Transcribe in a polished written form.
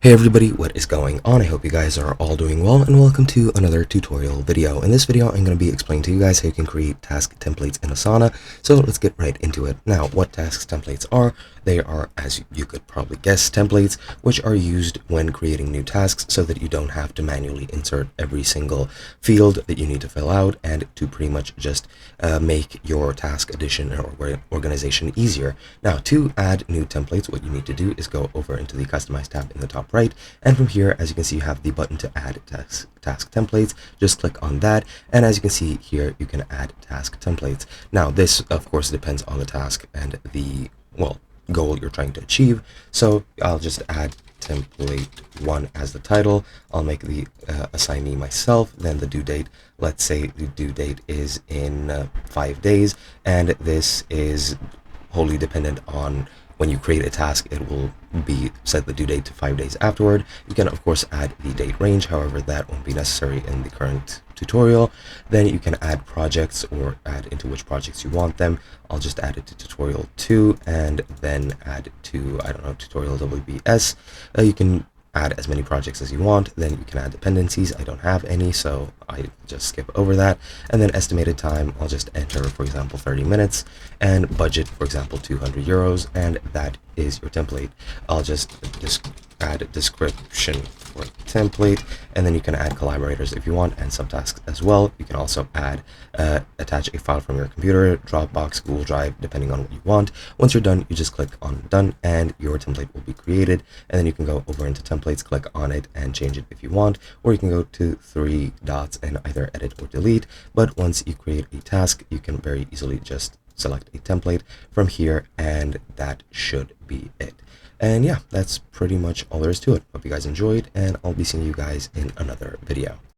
Hey everybody, what is going on? I hope you guys are all doing well, and welcome to another tutorial video. In this video, I'm going to be explaining to you guys how you can create task templates in Asana. So let's get right into it. Now, what task templates are? They are, as you could probably guess, templates which are used when creating new tasks so that you don't have to manually insert every single field that you need to fill out, and to pretty much just make your task addition or organization easier. Now, to add new templates, what you need to do is go over into the Customize tab in the top right, and from here, as you can see, you have the button to add task templates. Just click on that, and as you can see here, you can add task templates. Now, this of course depends on the task and the goal you're trying to achieve. So I'll just add template 1 as the title. I'll make the assignee myself, then the due date. Let's say the due date is in 5 days, and this is wholly dependent on when you create a task. It will be set the due date to 5 days afterward. You can of course add the date range, however that won't be necessary in the current tutorial. Then you can add projects or add into which projects you want them. I'll just add it to tutorial 2 and then add to, I don't know, tutorial WBS. You can add as many projects as you want. Then you can add dependencies. I don't have any, so I just skip over that. And then estimated time, I'll just enter, for example, 30 minutes, and budget, for example, 200 euros, and that is your template. I'll just add a description for template, and then you can add collaborators if you want, and subtasks as well. You can also add attach a file from your computer, Dropbox, Google Drive, depending on what you want. Once you're done, you just click on done, and your template will be created. And then you can go over into templates, click on it, and change it if you want, or you can go to 3 dots and either edit or delete. But once you create a task, you can very easily just select a template from here, and that should be it. And yeah, that's pretty much all there is to it. Hope you guys enjoyed, and I'll be seeing you guys in another video.